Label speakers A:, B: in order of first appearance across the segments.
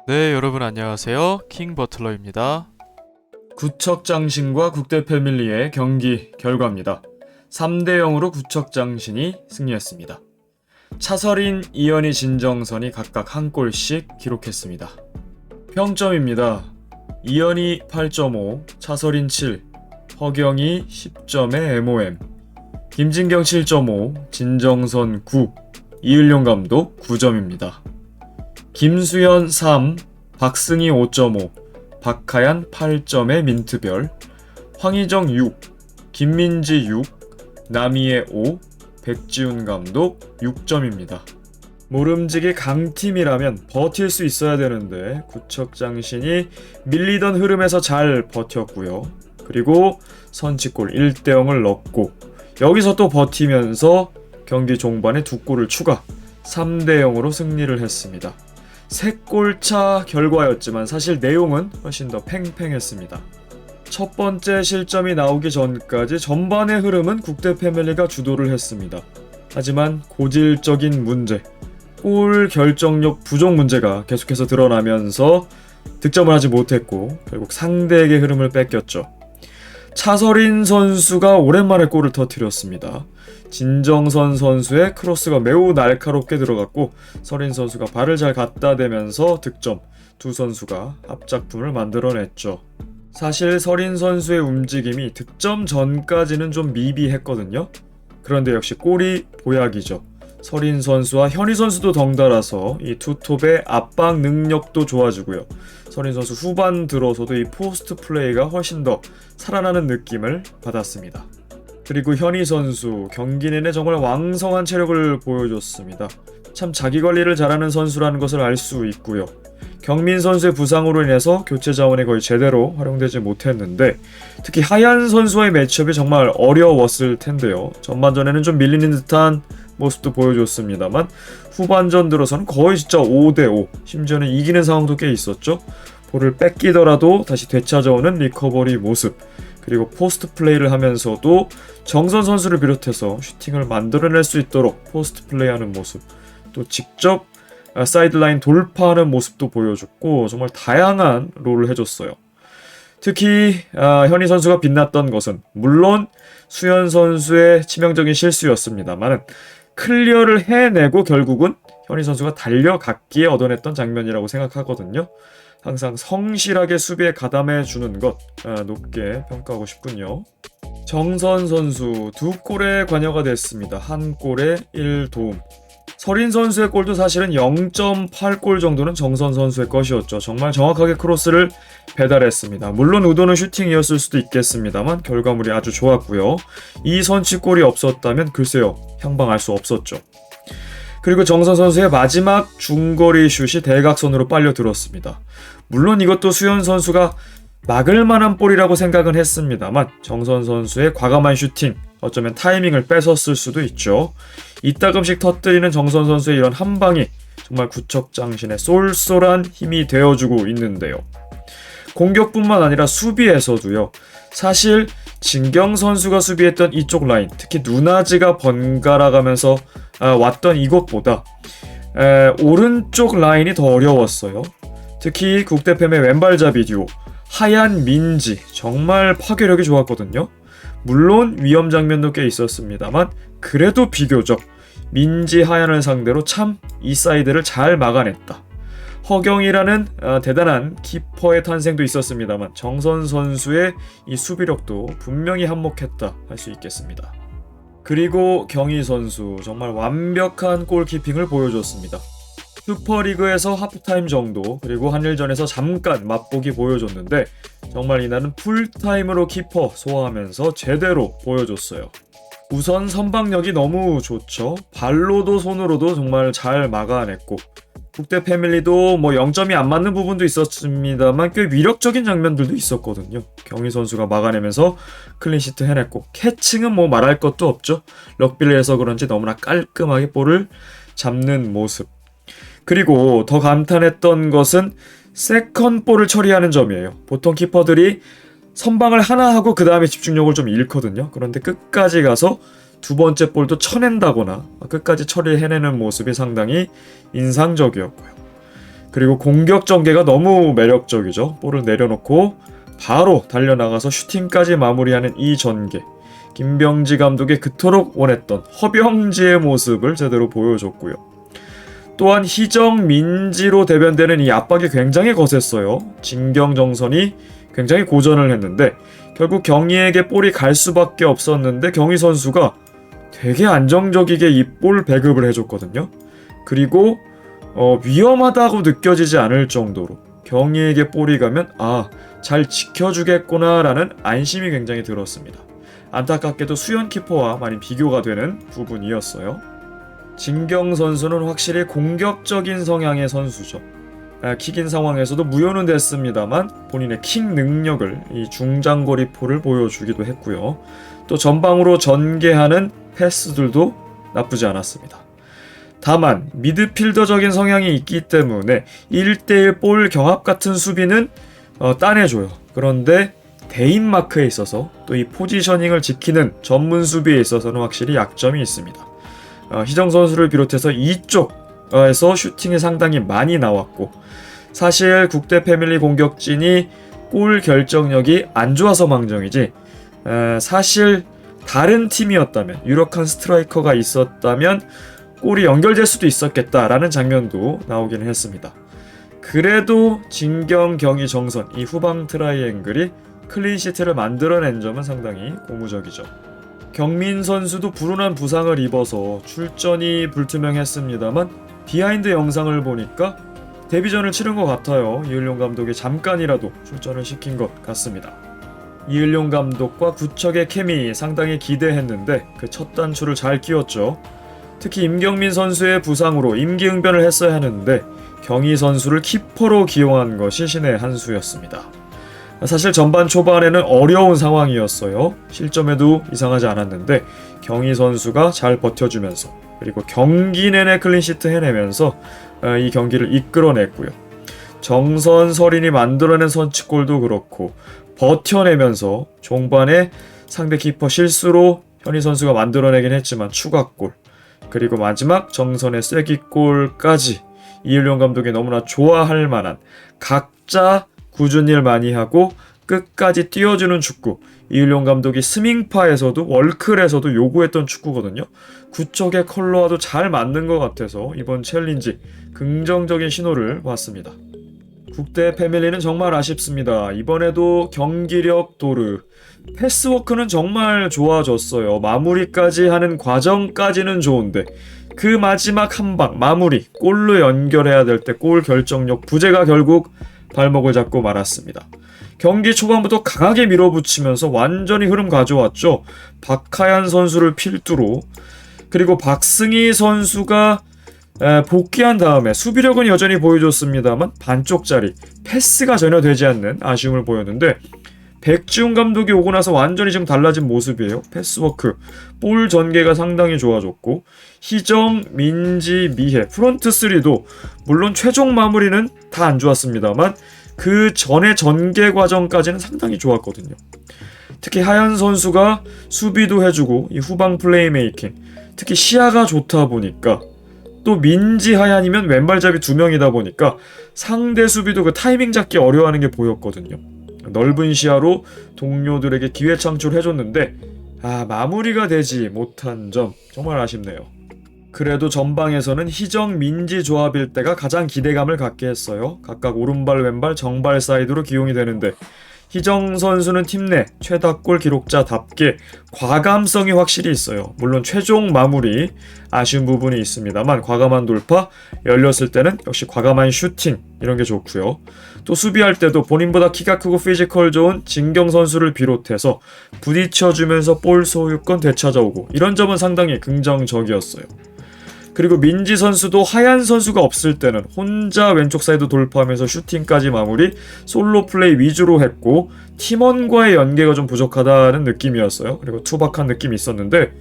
A: 네, 여러분 안녕하세요. 킹 버틀러입니다.
B: 구척장신과 국대패밀리의 경기 결과입니다. 3대 0으로 구척장신이 승리했습니다. 차서린, 이현희, 진정선이 각각 한 골씩 기록했습니다. 평점입니다. 이현희 8.5, 차서린 7, 허경이 10점의 MOM, 김진경 7.5, 진정선 9, 이을용 감독 9점입니다. 김수현 3, 박승희 5.5, 박하얀 8점의 민트별, 황희정 6, 김민지 6, 남희애 5, 백지훈 감독 6점입니다. 모름지기 강팀이라면 버틸 수 있어야 되는데 구척장신이 밀리던 흐름에서 잘 버텼고요. 그리고 선취골 1대 0을 넣고 여기서 또 버티면서 경기 종반에 2골을 추가 3대 0으로 승리를 했습니다. 3골차 결과였지만 사실 내용은 훨씬 더 팽팽했습니다. 첫 번째 실점이 나오기 전까지 전반의 흐름은 국대패밀리가 주도를 했습니다. 하지만 고질적인 문제, 골 결정력 부족 문제가 계속해서 드러나면서 득점을 하지 못했고 결국 상대에게 흐름을 뺏겼죠. 차서린 선수가 오랜만에 골을 터뜨렸습니다. 진정선 선수의 크로스가 매우 날카롭게 들어갔고 서린 선수가 발을 잘 갖다 대면서 득점, 두 선수가 합작품을 만들어냈죠. 사실 서린 선수의 움직임이 득점 전까지는 좀 미비했거든요. 그런데 역시 골이 보약이죠. 서린 선수와 현희 선수도 덩달아서 이 투톱의 압박 능력도 좋아지고요. 서린 선수 후반 들어서도 이 포스트 플레이가 훨씬 더 살아나는 느낌을 받았습니다. 그리고 현희 선수 경기 내내 정말 왕성한 체력을 보여줬습니다. 참 자기 관리를 잘하는 선수라는 것을 알 수 있고요. 경민 선수의 부상으로 인해서 교체 자원이 거의 제대로 활용되지 못했는데 특히 하얀 선수와의 매치업이 정말 어려웠을 텐데요. 전반전에는 좀 밀리는 듯한 모습도 보여줬습니다만 후반전 들어서는 거의 진짜 5대5, 심지어는 이기는 상황도 꽤 있었죠. 볼을 뺏기더라도 다시 되찾아오는 리커버리 모습, 그리고 포스트 플레이를 하면서도 정선 선수를 비롯해서 슈팅을 만들어낼 수 있도록 포스트 플레이하는 모습, 또 직접 사이드라인 돌파하는 모습도 보여줬고 정말 다양한 롤을 해줬어요. 특히 현희 선수가 빛났던 것은 물론 수현 선수의 치명적인 실수였습니다만 클리어를 해내고 결국은 현희 선수가 달려갔기에 얻어냈던 장면이라고 생각하거든요. 항상 성실하게 수비에 가담해주는 것 높게 평가하고 싶군요. 정선 선수 2골에 관여가 됐습니다. 1골에 1도움. 서린 선수의 골도 사실은 0.8골 정도는 정선 선수의 것이었죠. 정말 정확하게 크로스를 배달했습니다. 물론 의도는 슈팅이었을 수도 있겠습니다만 결과물이 아주 좋았고요. 이 선취골이 없었다면 글쎄요, 향방할 수 없었죠. 그리고 정선 선수의 마지막 중거리 슛이 대각선으로 빨려들었습니다. 물론 이것도 수현 선수가 막을 만한 볼이라고 생각은 했습니다만 정선 선수의 과감한 슈팅, 어쩌면 타이밍을 뺏었을 수도 있죠. 이따금씩 터뜨리는 정선 선수의 이런 한 방이 정말 구척장신의 쏠쏠한 힘이 되어주고 있는데요. 공격뿐만 아니라 수비에서도요. 사실 진경 선수가 수비했던 이쪽 라인, 특히 누나지가 번갈아가면서 왔던 이것보다 오른쪽 라인이 더 어려웠어요. 특히 국대팸의 왼발잡이 듀오 하얀 민지 정말 파괴력이 좋았거든요. 물론 위험 장면도 꽤 있었습니다만 그래도 비교적 민지 하얀을 상대로 참 이 사이드를 잘 막아냈다. 허경이라는 대단한 키퍼의 탄생도 있었습니다만 정선 선수의 이 수비력도 분명히 한몫했다 할 수 있겠습니다. 그리고 경희 선수 정말 완벽한 골키핑을 보여줬습니다. 슈퍼리그에서 하프타임 정도 그리고 한일전에서 잠깐 맛보기 보여줬는데 정말 이날은 풀타임으로 키퍼 소화하면서 제대로 보여줬어요. 우선 선방력이 너무 좋죠. 발로도 손으로도 정말 잘 막아냈고 국대 패밀리도 0점이 안 맞는 부분도 있었습니다만 꽤 위력적인 장면들도 있었거든요. 경희 선수가 막아내면서 클린시트 해냈고 캐칭은 말할 것도 없죠. 럭비를 해서 그런지 너무나 깔끔하게 볼을 잡는 모습. 그리고 더 감탄했던 것은 세컨볼을 처리하는 점이에요. 보통 키퍼들이 선방을 하나 하고 그 다음에 집중력을 좀 잃거든요. 그런데 끝까지 가서 두 번째 볼도 쳐낸다거나 끝까지 처리해내는 모습이 상당히 인상적이었고요. 그리고 공격 전개가 너무 매력적이죠. 볼을 내려놓고 바로 달려나가서 슈팅까지 마무리하는 이 전개. 김병지 감독이 그토록 원했던 허병지의 모습을 제대로 보여줬고요. 또한 희정, 민지로 대변되는 이 압박이 굉장히 거셌어요. 진경, 정선이 굉장히 고전을 했는데 결국 경희에게 볼이 갈 수밖에 없었는데 경희 선수가 되게 안정적이게 이 볼 배급을 해줬거든요. 그리고 위험하다고 느껴지지 않을 정도로 경희에게 볼이 가면 잘 지켜주겠구나 라는 안심이 굉장히 들었습니다. 안타깝게도 수현 키퍼와 많이 비교가 되는 부분이었어요. 진경 선수는 확실히 공격적인 성향의 선수죠. 킥인 상황에서도 무효는 됐습니다만 본인의 킥 능력을 이 중장거리포를 보여주기도 했고요. 또 전방으로 전개하는 패스들도 나쁘지 않았습니다. 다만 미드필더적인 성향이 있기 때문에 1대1 볼 경합 같은 수비는 따내줘요. 그런데 대인 마크에 있어서 또 이 포지셔닝을 지키는 전문 수비에 있어서는 확실히 약점이 있습니다. 희정 선수를 비롯해서 이쪽에서 슈팅이 상당히 많이 나왔고 사실 국대 패밀리 공격진이 골 결정력이 안 좋아서 망정이지 사실 다른 팀이었다면 유력한 스트라이커가 있었다면 골이 연결될 수도 있었겠다라는 장면도 나오기는 했습니다. 그래도 진경, 경희, 정선 이 후방 트라이앵글이 클린시트를 만들어낸 점은 상당히 고무적이죠. 경민 선수도 불운한 부상을 입어서 출전이 불투명했습니다만 비하인드 영상을 보니까 데뷔전을 치른 것 같아요. 이을용 감독이 잠깐이라도 출전을 시킨 것 같습니다. 이을용 감독과 구척의 케미 상당히 기대했는데 그 첫 단추를 잘 끼웠죠. 특히 임경민 선수의 부상으로 임기응변을 했어야 하는데 경희 선수를 키퍼로 기용한 것이 신의 한 수였습니다. 사실 전반 초반에는 어려운 상황이었어요. 실점에도 이상하지 않았는데 경희 선수가 잘 버텨주면서 그리고 경기 내내 클린시트 해내면서 이 경기를 이끌어냈고요. 정선, 서린이 만들어낸 선취골도 그렇고 버텨내면서 종반에 상대 키퍼 실수로 현희 선수가 만들어내긴 했지만 추가골 그리고 마지막 정선의 쐐기골까지 이을용 감독이 너무나 좋아할 만한 각자 굳은 일 많이 하고 끝까지 뛰어주는 축구. 이을용 감독이 스밍파에서도 월클에서도 요구했던 축구거든요. 구척의 컬러와도 잘 맞는 것 같아서 이번 챌린지 긍정적인 신호를 봤습니다. 국대 패밀리는 정말 아쉽습니다. 이번에도 경기력 도르, 패스워크는 정말 좋아졌어요. 마무리까지 하는 과정까지는 좋은데 그 마지막 한 방, 마무리, 골로 연결해야 될 때 골 결정력 부재가 결국 발목을 잡고 말았습니다. 경기 초반부터 강하게 밀어붙이면서 완전히 흐름 가져왔죠. 박하얀 선수를 필두로 그리고 박승희 선수가 복귀한 다음에 수비력은 여전히 보여줬습니다만 반쪽짜리 패스가 전혀 되지 않는 아쉬움을 보였는데 백지훈 감독이 오고 나서 완전히 지금 달라진 모습이에요. 패스워크, 볼 전개가 상당히 좋아졌고 희정, 민지, 미혜, 프런트 3도 물론 최종 마무리는 다 안 좋았습니다만 그 전의 전개 과정까지는 상당히 좋았거든요. 특히 하얀 선수가 수비도 해주고 이 후방 플레이메이킹 특히 시야가 좋다 보니까 또 민지 하얀이면 왼발잡이 2명이다 보니까 상대 수비도 그 타이밍 잡기 어려워하는 게 보였거든요. 넓은 시야로 동료들에게 기회 창출해줬는데 마무리가 되지 못한 점 정말 아쉽네요. 그래도 전방에서는 희정, 민지 조합일 때가 가장 기대감을 갖게 했어요. 각각 오른발, 왼발, 정발 사이드로 기용이 되는데 희정 선수는 팀 내 최다골 기록자답게 과감성이 확실히 있어요. 물론 최종 마무리 아쉬운 부분이 있습니다만 과감한 돌파, 열렸을 때는 역시 과감한 슈팅 이런 게 좋고요. 또 수비할 때도 본인보다 키가 크고 피지컬 좋은 진경 선수를 비롯해서 부딪혀주면서 볼 소유권 되찾아오고 이런 점은 상당히 긍정적이었어요. 그리고 민지 선수도 하얀 선수가 없을 때는 혼자 왼쪽 사이드 돌파하면서 슈팅까지 마무리, 솔로 플레이 위주로 했고 팀원과의 연계가 좀 부족하다는 느낌이었어요. 그리고 투박한 느낌이 있었는데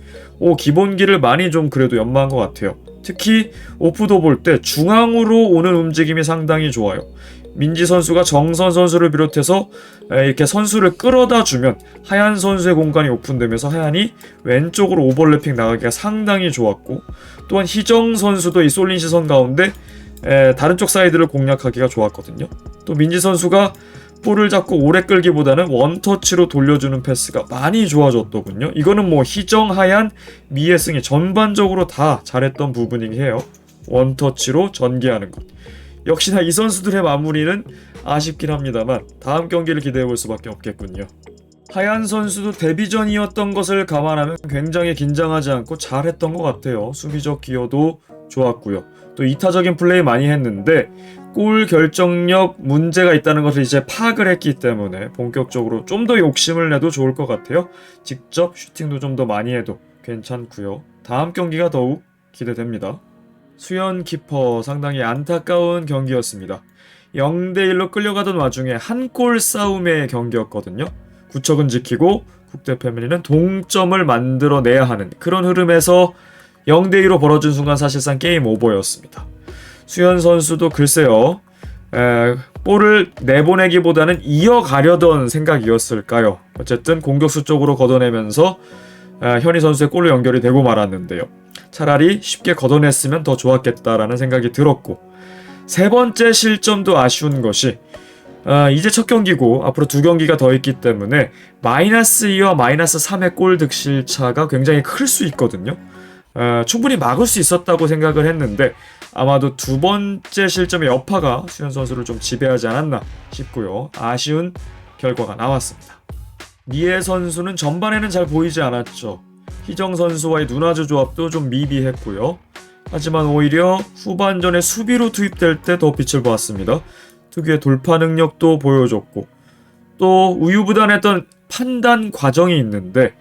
B: 기본기를 많이 좀 그래도 연마한 것 같아요. 특히 오프도 볼 때 중앙으로 오는 움직임이 상당히 좋아요. 민지 선수가 정선 선수를 비롯해서 이렇게 선수를 끌어다 주면 하얀 선수의 공간이 오픈되면서 하얀이 왼쪽으로 오버래핑 나가기가 상당히 좋았고 또한 희정 선수도 이 쏠린 시선 가운데 다른 쪽 사이드를 공략하기가 좋았거든요. 또 민지 선수가 볼을 잡고 오래 끌기보다는 원터치로 돌려주는 패스가 많이 좋아졌더군요. 이거는 뭐 희정하얀 미해승이 전반적으로 다 잘했던 부분이긴 해요. 원터치로 전개하는 것. 역시나 이 선수들의 마무리는 아쉽긴 합니다만 다음 경기를 기대해볼 수밖에 없겠군요. 하얀 선수도 데뷔전이었던 것을 감안하면 굉장히 긴장하지 않고 잘했던 것 같아요. 수비적 기여도 좋았고요. 또 이타적인 플레이 많이 했는데 골 결정력 문제가 있다는 것을 이제 파악을 했기 때문에 본격적으로 좀 더 욕심을 내도 좋을 것 같아요. 직접 슈팅도 좀 더 많이 해도 괜찮고요. 다음 경기가 더욱 기대됩니다. 수현 키퍼 상당히 안타까운 경기였습니다. 0대1로 끌려가던 와중에 한 골 싸움의 경기였거든요. 구척은 지키고 국대 패밀리는 동점을 만들어내야 하는 그런 흐름에서 0대2로 벌어진 순간 사실상 게임 오버였습니다. 수현 선수도 글쎄요. 볼을 내보내기보다는 이어가려던 생각이었을까요? 어쨌든 공격수 쪽으로 걷어내면서 현희 선수의 골로 연결이 되고 말았는데요. 차라리 쉽게 걷어냈으면 더 좋았겠다라는 생각이 들었고 세 번째 실점도 아쉬운 것이 이제 첫 경기고 앞으로 두 경기가 더 있기 때문에 -2와 -3의 골 득실 차가 굉장히 클 수 있거든요. 충분히 막을 수 있었다고 생각을 했는데 아마도 두 번째 실점의 여파가 수현 선수를 좀 지배하지 않았나 싶고요. 아쉬운 결과가 나왔습니다. 미애 선수는 전반에는 잘 보이지 않았죠. 희정 선수와의 눈아주 조합도 좀 미비했고요. 하지만 오히려 후반전에 수비로 투입될 때 더 빛을 보았습니다. 특유의 돌파 능력도 보여줬고 또 우유부단했던 판단 과정이 있는데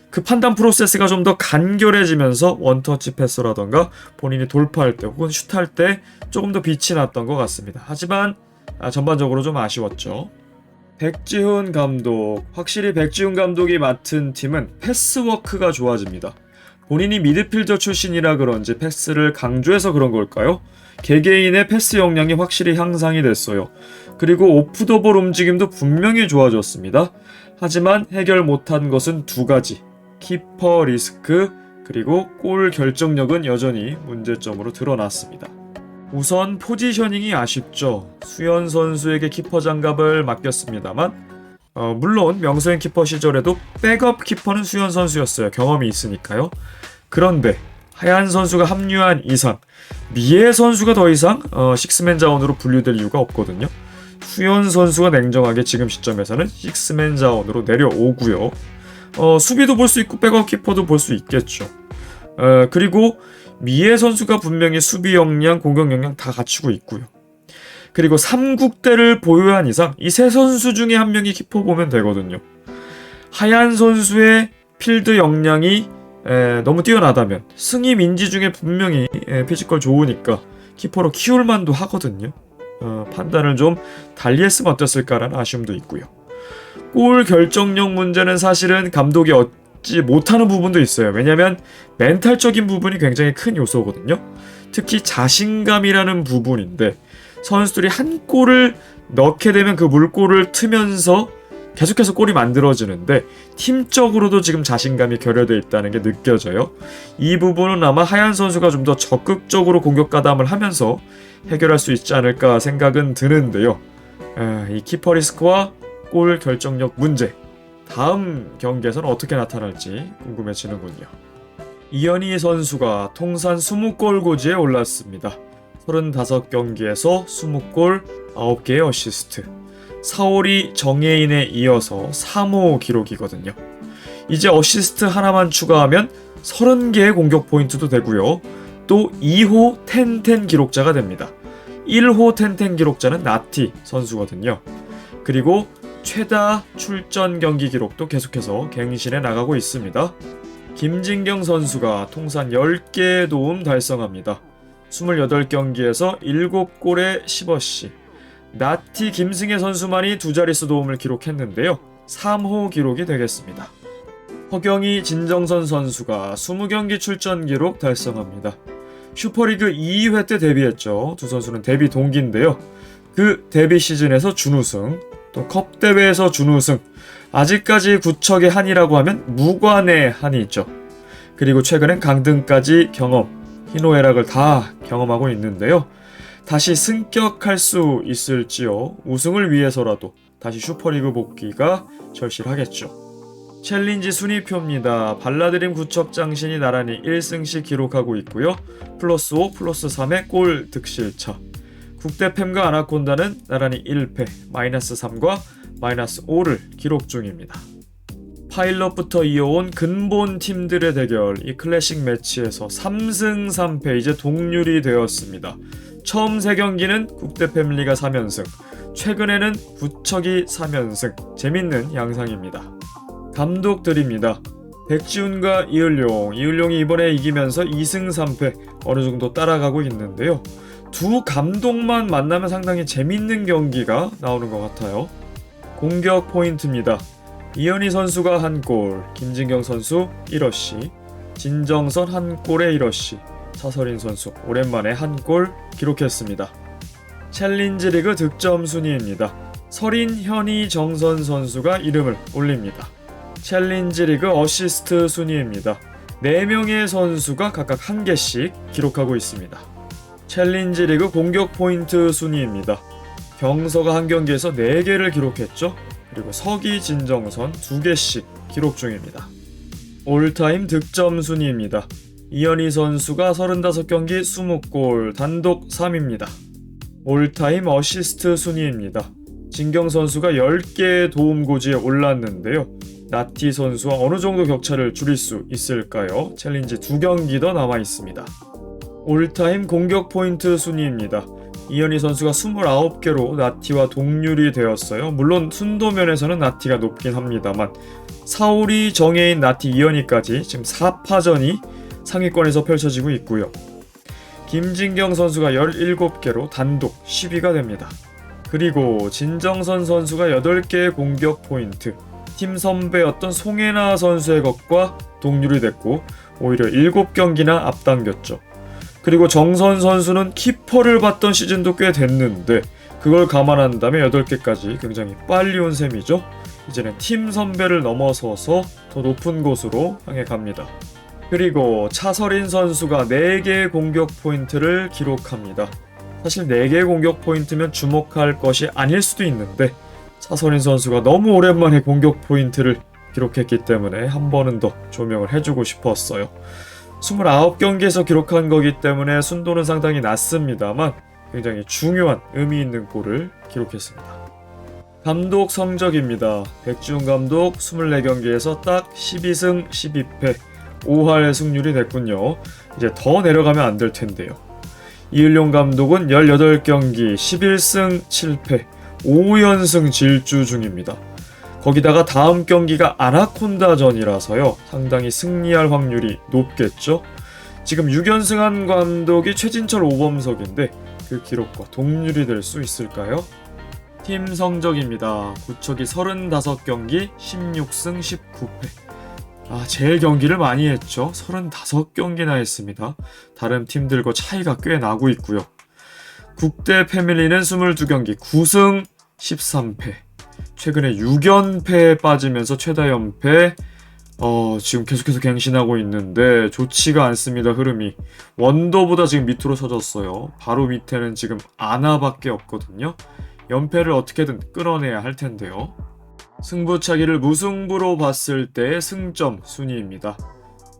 B: 그 판단 프로세스가 좀 더 간결해지면서 원터치 패스라던가 본인이 돌파할 때 혹은 슛할 때 조금 더 빛이 났던 것 같습니다. 하지만 전반적으로 좀 아쉬웠죠. 백지훈 감독, 확실히 백지훈 감독이 맡은 팀은 패스워크가 좋아집니다. 본인이 미드필더 출신이라 그런지 패스를 강조해서 그런 걸까요? 개개인의 패스 역량이 확실히 향상이 됐어요. 그리고 오프더볼 움직임도 분명히 좋아졌습니다. 하지만 해결 못한 것은 두 가지. 키퍼 리스크 그리고 골 결정력은 여전히 문제점으로 드러났습니다. 우선 포지셔닝이 아쉽죠. 수현 선수에게 키퍼 장갑을 맡겼습니다만 물론 명소현 키퍼 시절에도 백업 키퍼는 수현 선수였어요. 경험이 있으니까요. 그런데 하얀 선수가 합류한 이상 미애 선수가 더 이상 식스맨 자원으로 분류될 이유가 없거든요. 수현 선수가 냉정하게 지금 시점에서는 식스맨 자원으로 내려오고요. 수비도 볼 수 있고 백업 키퍼도 볼 수 있겠죠. 그리고 미애 선수가 분명히 수비 역량, 공격 역량 다 갖추고 있고요. 그리고 3국대를 보유한 이상 이 세 선수 중에 한 명이 키퍼 보면 되거든요. 하얀 선수의 필드 역량이 너무 뛰어나다면 승희 민지 중에 분명히 피지컬 좋으니까 키퍼로 키울 만도 하거든요. 판단을 좀 달리 했으면 어땠을까라는 아쉬움도 있고요. 골 결정력 문제는 사실은 감독이 얻지 못하는 부분도 있어요. 왜냐하면 멘탈적인 부분이 굉장히 큰 요소거든요. 특히 자신감이라는 부분인데 선수들이 한 골을 넣게 되면 그 물골을 트면서 계속해서 골이 만들어지는데 팀적으로도 지금 자신감이 결여되어 있다는 게 느껴져요. 이 부분은 아마 하얀 선수가 좀 더 적극적으로 공격 가담을 하면서 해결할 수 있지 않을까 생각은 드는데요. 이 키퍼 리스크와 골 결정력 문제 다음 경기에서는 어떻게 나타날지 궁금해지는군요. 이현희 선수가 통산 20골 고지에 올랐습니다. 35경기에서 20골 9개의 어시스트 4월이 정예인에 이어서 3호 기록이거든요. 이제 어시스트 하나만 추가하면 30개의 공격 포인트도 되고요. 또 2호 텐텐 기록자가 됩니다. 1호 텐텐 기록자는 나티 선수거든요. 그리고 최다 출전 경기 기록도 계속해서 갱신해 나가고 있습니다. 김진경 선수가 통산 10개의 도움 달성합니다. 28경기에서 7골에 10어시. 나티 김승혜 선수만이 두 자릿수 도움을 기록했는데요. 3호 기록이 되겠습니다. 허경희 진정선 선수가 20경기 출전 기록 달성합니다. 슈퍼리그 2회 때 데뷔했죠. 두 선수는 데뷔 동기인데요. 그 데뷔 시즌에서 준우승, 또 컵대회에서 준우승, 아직까지 구척의 한이라고 하면 무관의 한이 있죠. 그리고 최근엔 강등까지 경험, 희노애락을 다 경험하고 있는데요. 다시 승격할 수 있을지요. 우승을 위해서라도 다시 슈퍼리그 복귀가 절실하겠죠. 챌린지 순위표입니다. 발라드림 구척장신이 나란히 1승씩 기록하고 있고요. 플러스 5, 플러스 3의 골 득실차. 국대팸과 아나콘다는 나란히 1패, 마이너스 3과 마이너스 5를 기록 중입니다. 파일럿부터 이어온 근본 팀들의 대결, 이 클래식 매치에서 3승 3패 이제 동률이 되었습니다. 처음 3경기는 국대패밀리가 3연승, 최근에는 구척이 3연승, 재밌는 양상입니다. 감독들입니다. 백지훈과 이을용이 이번에 이기면서 2승 3패 어느정도 따라가고 있는데요. 두 감독만 만나면 상당히 재밌는 경기가 나오는 것 같아요. 공격 포인트입니다. 이현희 선수가 1골, 김진경 선수 1어시, 진정선 1골에 1어시, 차서린 선수 오랜만에 1골 기록했습니다. 챌린지 리그 득점 순위입니다. 서린, 현희, 정선 선수가 이름을 올립니다. 챌린지 리그 어시스트 순위입니다. 4명의 선수가 각각 1개씩 기록하고 있습니다. 챌린지 리그 공격 포인트 순위입니다. 경서가 한 경기에서 4개를 기록했죠. 그리고 서기, 진정선 2개씩 기록 중입니다. 올타임 득점 순위입니다. 이현희 선수가 35경기 20골, 단독 3위입니다. 올타임 어시스트 순위입니다. 진경 선수가 10개의 도움고지에 올랐는데요. 나티 선수와 어느 정도 격차를 줄일 수 있을까요? 챌린지 2경기 더 남아 있습니다. 올타임 공격 포인트 순위입니다. 이현희 선수가 29개로 나티와 동률이 되었어요. 물론 순도면에서는 나티가 높긴 합니다만 사오리, 정혜인, 나티, 이현희까지 지금 4파전이 상위권에서 펼쳐지고 있고요. 김진경 선수가 17개로 단독 10위가 됩니다. 그리고 진정선 선수가 8개의 공격 포인트, 팀 선배였던 송혜나 선수의 것과 동률이 됐고 오히려 7경기나 앞당겼죠. 그리고 정선 선수는 키퍼를 봤던 시즌도 꽤 됐는데 그걸 감안한다면 8개까지 굉장히 빨리 온 셈이죠. 이제는 팀 선배를 넘어서서 더 높은 곳으로 향해 갑니다. 그리고 차서린 선수가 4개의 공격 포인트를 기록합니다. 사실 4개의 공격 포인트면 주목할 것이 아닐 수도 있는데 차서린 선수가 너무 오랜만에 공격 포인트를 기록했기 때문에 한 번은 더 조명을 해주고 싶었어요. 29경기에서 기록한 거기 때문에 순도는 상당히 낮습니다만 굉장히 중요한 의미 있는 골을 기록했습니다. 감독 성적입니다. 백지훈 감독 24경기에서 딱 12승 12패 5할 승률이 됐군요. 이제 더 내려가면 안 될 텐데요. 이을용 감독은 18경기 11승 7패 5연승 질주 중입니다. 거기다가 다음 경기가 아나콘다전이라서요. 상당히 승리할 확률이 높겠죠. 지금 6연승한 감독이 최진철, 오범석인데 그 기록과 동률이 될 수 있을까요? 팀 성적입니다. 구척이 35경기 16승 19패. 제일 경기를 많이 했죠. 35경기나 했습니다. 다른 팀들과 차이가 꽤 나고 있고요. 국대 패밀리는 22경기 9승 13패. 최근에 6연패에 빠지면서 최다 연패 지금 계속해서 갱신하고 있는데 좋지가 않습니다. 흐름이 원더보다 지금 밑으로 쳐졌어요. 바로 밑에는 지금 아나밖에 없거든요. 연패를 어떻게든 끌어내야 할 텐데요. 승부차기를 무승부로 봤을 때의 승점 순위입니다.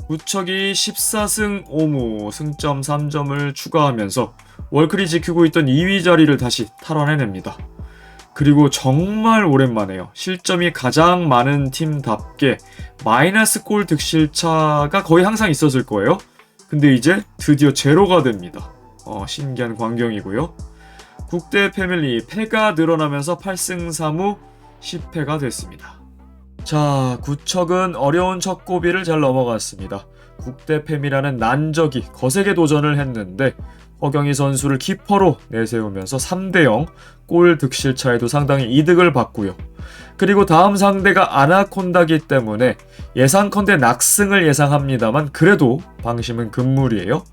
B: 구척이 14승 5무 승점 3점을 추가하면서 월클이 지키고 있던 2위 자리를 다시 탈환해냅니다. 그리고 정말 오랜만에요. 실점이 가장 많은 팀답게 마이너스 골 득실차가 거의 항상 있었을 거예요. 근데 이제 드디어 제로가 됩니다. 신기한 광경이고요. 국대 패밀리 패가 늘어나면서 8승 3무 10패가 됐습니다. 자, 구척은 어려운 첫 고비를 잘 넘어갔습니다. 국대 패밀이라는 난적이 거세게 도전을 했는데 허경희 선수를 키퍼로 내세우면서 3대0 골 득실 차에도 상당히 이득을 봤고요. 그리고 다음 상대가 아나콘다기 때문에 예상컨대 낙승을 예상합니다만 그래도 방심은 금물이에요.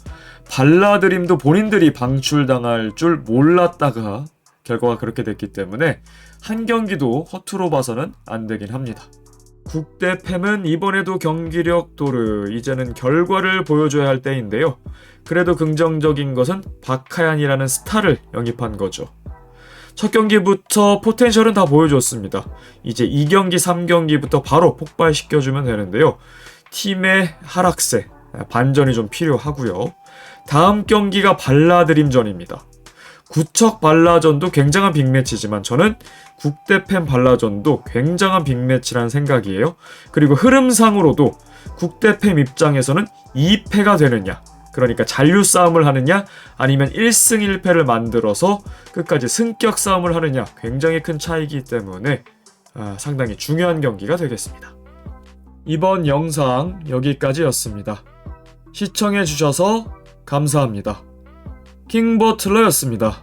B: 발라드림도 본인들이 방출당할 줄 몰랐다가 결과가 그렇게 됐기 때문에 한 경기도 허투루 봐서는 안 되긴 합니다. 국대팸은 이번에도 경기력 도르, 이제는 결과를 보여줘야 할 때인데요. 그래도 긍정적인 것은 박하얀이라는 스타를 영입한 거죠. 첫 경기부터 포텐셜은 다 보여줬습니다. 이제 2경기, 3경기부터 바로 폭발시켜주면 되는데요. 팀의 하락세, 반전이 좀 필요하고요. 다음 경기가 발라드림전입니다. 구척 발라전도 굉장한 빅매치지만 저는 국대팸 발라전도 굉장한 빅매치라는 생각이에요. 그리고 흐름상으로도 국대팸 입장에서는 2패가 되느냐, 그러니까 잔류 싸움을 하느냐 아니면 1승 1패를 만들어서 끝까지 승격 싸움을 하느냐, 굉장히 큰 차이기 때문에 상당히 중요한 경기가 되겠습니다. 이번 영상 여기까지였습니다. 시청해주셔서 감사합니다. 킹버틀러였습니다.